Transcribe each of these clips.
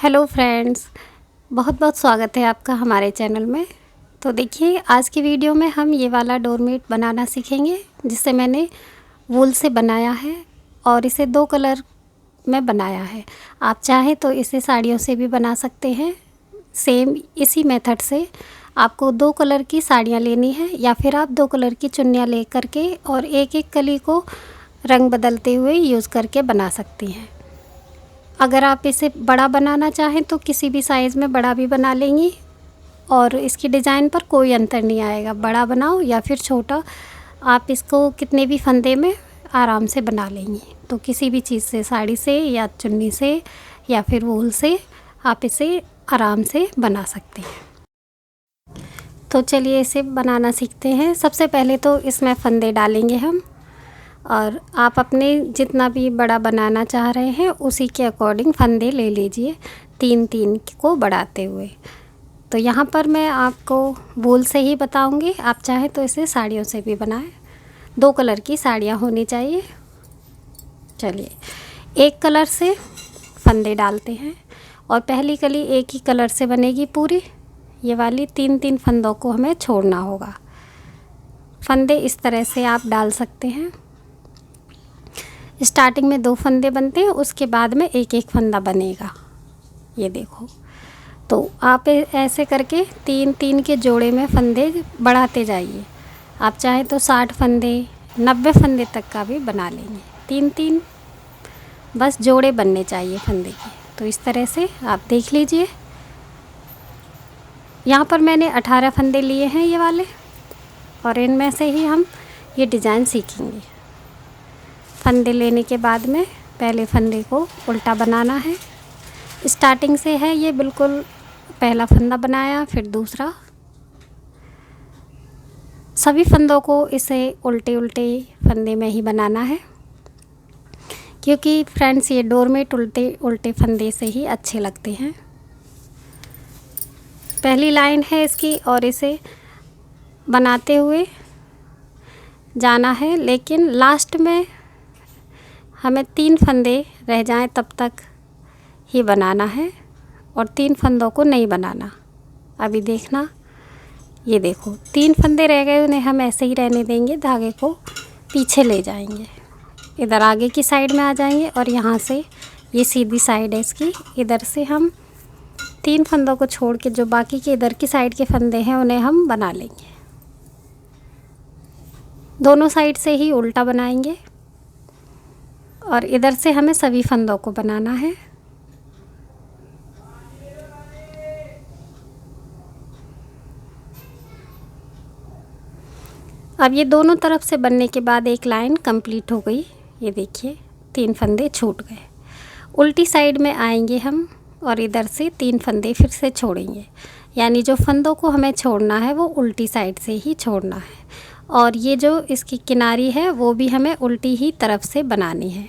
Hello friends, बहुत बहुत स्वागत है आपका हमारे चैनल में। तो देखिए, आज की वीडियो में हम ये वाला डोरमेट बनाना सीखेंगे, जिसे मैंने वूल से बनाया है और इसे 2 कलर में बनाया है। आप चाहें तो इसे साड़ियों से भी बना सकते हैं। सेम इसी मेथड से आपको 2 कलर की साड़ियाँ लेनी है, या फिर आप 2 कलर की चुन्नियाँ ले करके और एक एक कली को रंग बदलते हुए यूज़ करके बना सकती हैं। अगर आप इसे बड़ा बनाना चाहें तो किसी भी साइज़ में बड़ा भी बना लेंगी और इसकी डिज़ाइन पर कोई अंतर नहीं आएगा। बड़ा बनाओ या फिर छोटा, आप इसको कितने भी फंदे में आराम से बना लेंगी। तो किसी भी चीज़ से, साड़ी से या चुन्नी से या फिर वूल से, आप इसे आराम से बना सकते हैं। तो चलिए इसे बनाना सीखते हैं। सबसे पहले तो इसमें फंदे डालेंगे हम, और आप अपने जितना भी बड़ा बनाना चाह रहे हैं उसी के अकॉर्डिंग फंदे ले लीजिए, 3-3 को बढ़ाते हुए। तो यहाँ पर मैं आपको वूल से ही बताऊंगी, आप चाहें तो इसे साड़ियों से भी बनाएं। 2 कलर की साड़ियाँ होनी चाहिए। चलिए, एक कलर से फंदे डालते हैं और पहली कली एक ही कलर से बनेगी पूरी। ये वाली 3-3 फंदों को हमें छोड़ना होगा। फंदे इस तरह से आप डाल सकते हैं। स्टार्टिंग में 2 फंदे बनते हैं, उसके बाद में एक एक फंदा बनेगा। ये देखो, तो आप ऐसे करके 3-3 के जोड़े में फंदे बढ़ाते जाइए। आप चाहे तो 60 फंदे, 90 फंदे तक का भी बना लेंगे। 3-3 बस जोड़े बनने चाहिए फंदे के। तो इस तरह से आप देख लीजिए। यहाँ पर मैंने 18 फंदे लिए हैं ये वाले, और इनमें से ही हम ये डिज़ाइन सीखेंगे। फंदे लेने के बाद में पहले फंदे को उल्टा बनाना है। स्टार्टिंग से है ये, बिल्कुल पहला फंदा बनाया, फिर दूसरा। सभी फंदों को इसे उल्टे उल्टे फंदे में ही बनाना है, क्योंकि फ्रेंड्स ये डोरमेट उल्टे उल्टे फंदे से ही अच्छे लगते हैं। पहली लाइन है इसकी, और इसे बनाते हुए जाना है, लेकिन लास्ट में हमें 3 फंदे रह जाएं तब तक ही बनाना है, और 3 फंदों को नहीं बनाना। अभी देखना, ये देखो 3 फंदे रह गए, उन्हें हम ऐसे ही रहने देंगे। धागे को पीछे ले जाएंगे, इधर आगे की साइड में आ जाएंगे, और यहाँ से ये सीधी साइड है इसकी, इधर से हम 3 फंदों को छोड़ के जो बाकी के इधर की साइड के फंदे हैं उन्हें हम बना लेंगे। दोनों साइड से ही उल्टा बनाएंगे, और इधर से हमें सभी फंदों को बनाना है। अब ये दोनों तरफ से बनने के बाद एक लाइन कंप्लीट हो गई। ये देखिए 3 फंदे छूट गए। उल्टी साइड में आएंगे हम, और इधर से 3 फंदे फिर से छोड़ेंगे। यानी जो फंदों को हमें छोड़ना है वो उल्टी साइड से ही छोड़ना है, और ये जो इसकी किनारी है वो भी हमें उल्टी ही तरफ से बनानी है।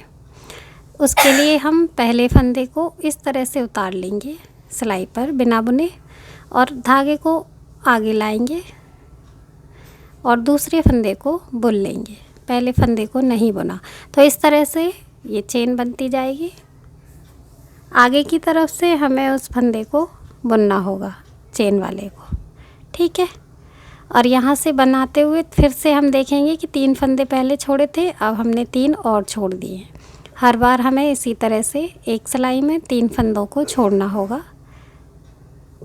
उसके लिए हम पहले फंदे को इस तरह से उतार लेंगे सिलाई पर बिना बुने, और धागे को आगे लाएंगे और दूसरे फंदे को बुन लेंगे। पहले फंदे को नहीं बुना, तो इस तरह से ये चेन बनती जाएगी। आगे की तरफ से हमें उस फंदे को बुनना होगा, चेन वाले को, ठीक है। और यहाँ से बनाते हुए फिर से हम देखेंगे कि 3 फंदे पहले छोड़े थे, अब हमने 3 और छोड़ दिए। हर बार हमें इसी तरह से एक सिलाई में 3 फंदों को छोड़ना होगा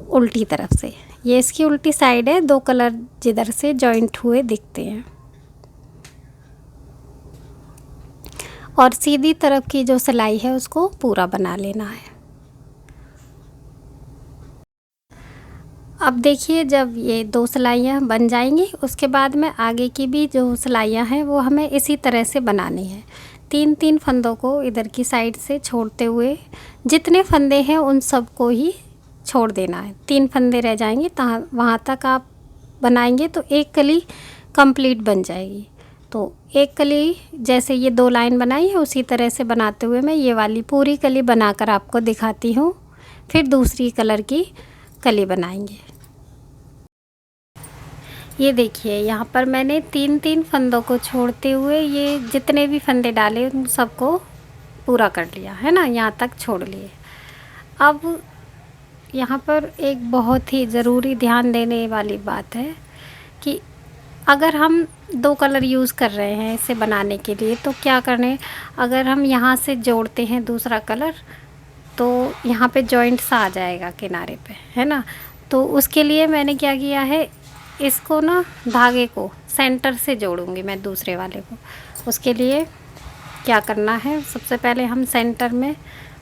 उल्टी तरफ से। ये इसकी उल्टी साइड है, 2 कलर जिधर से जॉइंट हुए दिखते हैं, और सीधी तरफ की जो सिलाई है उसको पूरा बना लेना है। अब देखिए, जब ये 2 सिलाइयाँ बन जाएंगी, उसके बाद में आगे की भी जो सिलाइयाँ हैं वो हमें इसी तरह से बनानी है। 3-3 फंदों को इधर की साइड से छोड़ते हुए जितने फंदे हैं उन सब को ही छोड़ देना है। 3 फंदे रह जाएंगे, तहाँ वहाँ तक आप बनाएंगे तो एक कली कंप्लीट बन जाएगी। तो एक कली जैसे ये 2 लाइन बनाई है उसी तरह से बनाते हुए मैं ये वाली पूरी कली बनाकर आपको दिखाती हूँ। फिर दूसरी कलर की कली बनाएंगे। ये देखिए, यहाँ पर मैंने 3-3 फंदों को छोड़ते हुए ये जितने भी फंदे डाले उन सबको पूरा कर लिया है ना, यहाँ तक छोड़ लिए। अब यहाँ पर एक बहुत ही ज़रूरी ध्यान देने वाली बात है कि अगर हम 2 कलर यूज़ कर रहे हैं इसे बनाने के लिए, तो क्या करें, अगर हम यहाँ से जोड़ते हैं दूसरा कलर तो यहाँ पे जॉइंट सा आ जाएगा किनारे पे, है ना। तो उसके लिए मैंने क्या किया है, इसको ना धागे को सेंटर से जोड़ूंगी मैं दूसरे वाले को। उसके लिए क्या करना है, सबसे पहले हम सेंटर में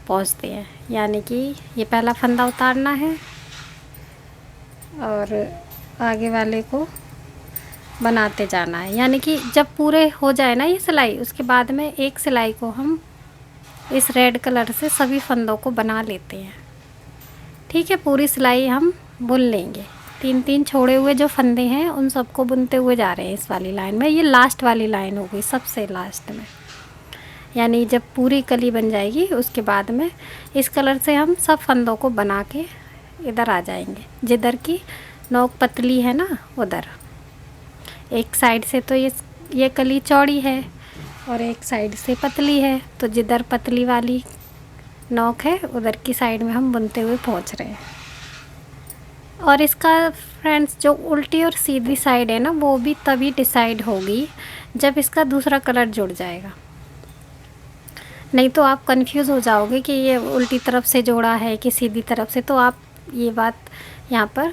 पहुँचते हैं, यानी कि ये पहला फंदा उतारना है और आगे वाले को बनाते जाना है। यानी कि जब पूरे हो जाए ना ये सिलाई, उसके बाद में एक सिलाई को हम इस रेड कलर से सभी फंदों को बना लेते हैं। ठीक है, पूरी सिलाई हम बुन लेंगे। 3-3 छोड़े हुए जो फंदे हैं उन सबको बुनते हुए जा रहे हैं इस वाली लाइन में। ये लास्ट वाली लाइन हो गई, सबसे लास्ट में, यानी जब पूरी कली बन जाएगी उसके बाद में इस कलर से हम सब फंदों को बना के इधर आ जाएंगे। जिधर की नोक पतली है ना, उधर एक साइड से तो ये कली चौड़ी है और एक साइड से पतली है, तो जिधर पतली वाली नोक है उधर की साइड में हम बुनते हुए पहुंच रहे हैं। और इसका फ्रेंड्स जो उल्टी और सीधी साइड है ना, वो भी तभी डिसाइड होगी जब इसका दूसरा कलर जुड़ जाएगा। नहीं तो आप कंफ्यूज हो जाओगे कि ये उल्टी तरफ से जोड़ा है कि सीधी तरफ से, तो आप ये बात यहाँ पर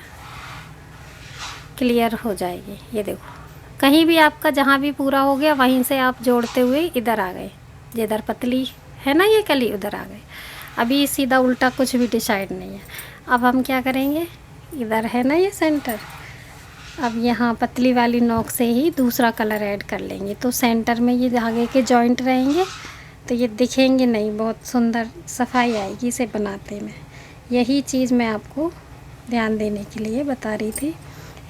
क्लियर हो जाएगी। ये देखो, कहीं भी आपका जहाँ भी पूरा हो गया वहीं से आप जोड़ते हुए इधर आ गए, जिधर पतली है ना ये कली उधर आ गए। अभी सीधा उल्टा कुछ भी डिसाइड नहीं है। अब हम क्या करेंगे, इधर है ना ये सेंटर, अब यहाँ पतली वाली नोक से ही दूसरा कलर ऐड कर लेंगे, तो सेंटर में ये धागे के जॉइंट रहेंगे, तो ये दिखेंगे नहीं, बहुत सुंदर सफाई आएगी इसे बनाते में। यही चीज़ मैं आपको ध्यान देने के लिए बता रही थी।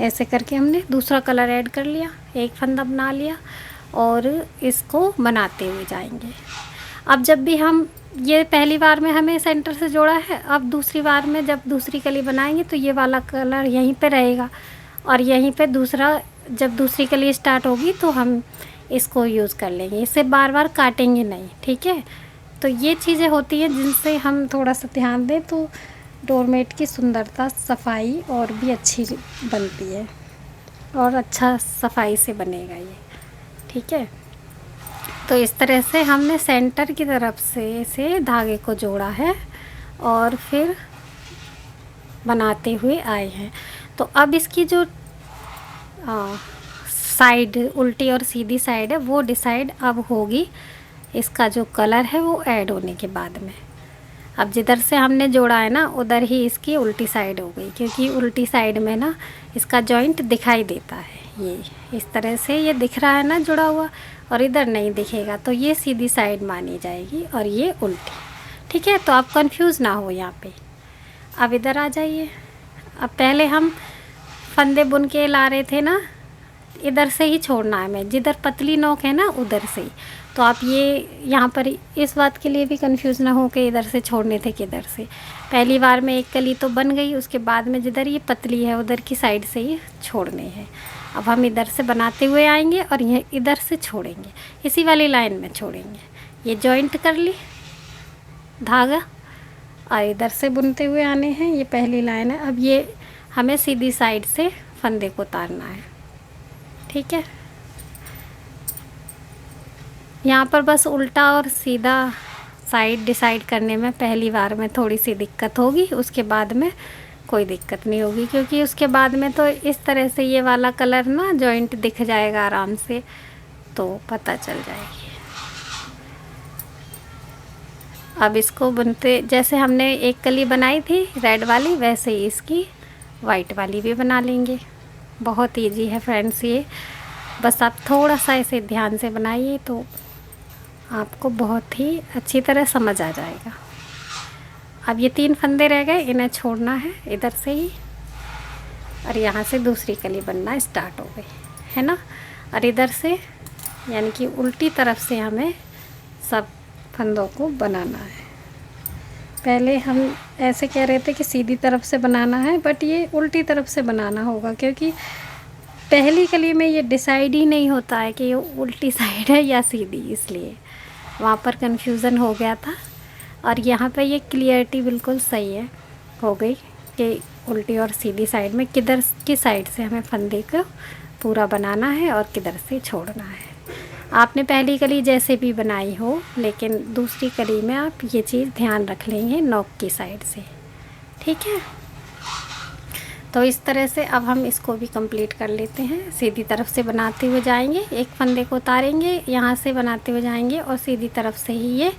ऐसे करके हमने दूसरा कलर ऐड कर लिया, एक फंदा बना लिया और इसको बनाते हुए जाएंगे। अब जब भी हम ये पहली बार में हमें सेंटर से जोड़ा है, अब दूसरी बार में जब दूसरी कली बनाएंगे तो ये वाला कलर यहीं पे रहेगा और यहीं पे दूसरा, जब दूसरी कली स्टार्ट होगी तो हम इसको यूज़ कर लेंगे, इसे बार बार काटेंगे नहीं। ठीक है, तो ये चीज़ें होती हैं जिनसे हम थोड़ा सा ध्यान दें तो डोरमेट की सुंदरता, सफाई और भी अच्छी बनती है और अच्छा सफाई से बनेगा ये। ठीक है, तो इस तरह से हमने सेंटर की तरफ से धागे को जोड़ा है और फिर बनाते हुए आए हैं। तो अब इसकी जो साइड, उल्टी और सीधी साइड है, वो डिसाइड अब होगी इसका जो कलर है वो ऐड होने के बाद में। अब जिधर से हमने जोड़ा है ना उधर ही इसकी उल्टी साइड हो गई, क्योंकि उल्टी साइड में ना इसका जॉइंट दिखाई देता है। ये इस तरह से ये दिख रहा है ना जुड़ा हुआ, और इधर नहीं दिखेगा, तो ये सीधी साइड मानी जाएगी और ये उल्टी। ठीक है, तो आप कंफ्यूज ना हो यहाँ पे। अब इधर आ जाइए। अब पहले हम फंदे बुन के ला रहे थे ना, इधर से ही छोड़ना है हमें, जिधर पतली नोक है ना उधर से ही। तो आप ये यहाँ पर इस बात के लिए भी कंफ्यूज ना हो कि इधर से छोड़ने थे किधर से। पहली बार में एक कली तो बन गई, उसके बाद में जिधर ये पतली है उधर की साइड से ही छोड़ने हैं। अब हम इधर से बनाते हुए आएंगे और ये इधर से छोड़ेंगे, इसी वाली लाइन में छोड़ेंगे। ये जॉइंट कर ली धागा और इधर से बुनते हुए आने हैं, ये पहली लाइन है। अब ये हमें सीधी साइड से फंदे को उतारना है। ठीक है, यहाँ पर बस उल्टा और सीधा साइड डिसाइड करने में पहली बार में थोड़ी सी दिक्कत होगी, उसके बाद में कोई दिक्कत नहीं होगी, क्योंकि उसके बाद में तो इस तरह से ये वाला कलर ना जॉइंट दिख जाएगा आराम से, तो पता चल जाएगी। अब इसको बुनते, जैसे हमने एक कली बनाई थी रेड वाली, वैसे ही इसकी वाइट वाली भी बना लेंगे। बहुत ईजी है फ्रेंड्स ये, बस आप थोड़ा सा इसे ध्यान से बनाइए तो आपको बहुत ही अच्छी तरह समझ आ जाएगा। अब ये 3 फंदे रह गए, इन्हें छोड़ना है इधर से ही, और यहाँ से दूसरी कली बनना स्टार्ट हो गई है ना। और इधर से यानी कि उल्टी तरफ से हमें सब फंदों को बनाना है। पहले हम ऐसे कह रहे थे कि सीधी तरफ से बनाना है, बट ये उल्टी तरफ से बनाना होगा, क्योंकि पहली कली में ये डिसाइड ही नहीं होता है कि ये उल्टी साइड है या सीधी, इसलिए वहाँ पर कन्फ्यूज़न हो गया था। और यहाँ पे ये क्लियरिटी बिल्कुल सही है, हो गई इसके उल्टी और सीधी साइड में किधर की साइड से हमें फंदे को पूरा बनाना है और किधर से छोड़ना है। आपने पहली कली जैसे भी बनाई हो, लेकिन दूसरी कली में आप ये चीज़ ध्यान रख लेंगे नोक की साइड से, ठीक है। तो इस तरह से अब हम इसको भी कंप्लीट कर लेते हैं। सीधी तरफ से बनाते हुए जाएंगे, एक फंदे को उतारेंगे, यहाँ से बनाते हुए जाएंगे और सीधी तरफ से ही ये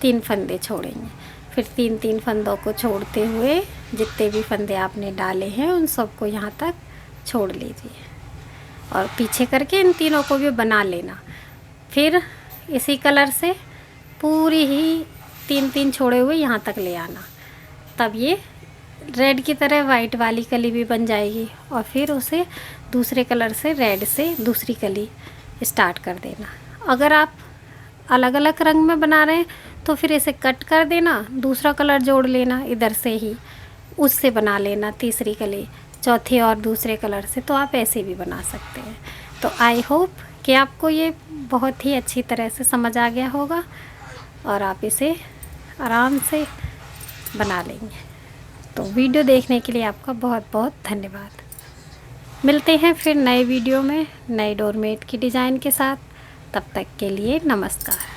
3 फंदे छोड़ेंगे। फिर 3-3 फंदों को छोड़ते हुए जितने भी फंदे आपने डाले हैं उन सबको यहाँ तक छोड़ लीजिए और पीछे करके इन तीनों को भी बना लेना। फिर इसी कलर से पूरी ही 3-3 छोड़े हुए यहाँ तक ले आना, तब ये रेड की तरह वाइट वाली कली भी बन जाएगी। और फिर उसे दूसरे कलर से रेड से दूसरी कली स्टार्ट कर देना। अगर आप अलग अलग रंग में बना रहे हैं तो फिर इसे कट कर देना, दूसरा कलर जोड़ लेना इधर से ही, उससे बना लेना तीसरी कली, चौथी और दूसरे कलर से। तो आप ऐसे भी बना सकते हैं। तो आई होप कि आपको ये बहुत ही अच्छी तरह से समझ आ गया होगा और आप इसे आराम से बना लेंगे। तो वीडियो देखने के लिए आपका बहुत बहुत धन्यवाद। मिलते हैं फिर नए वीडियो में नए डोरमेट की डिज़ाइन के साथ। तब तक के लिए नमस्कार।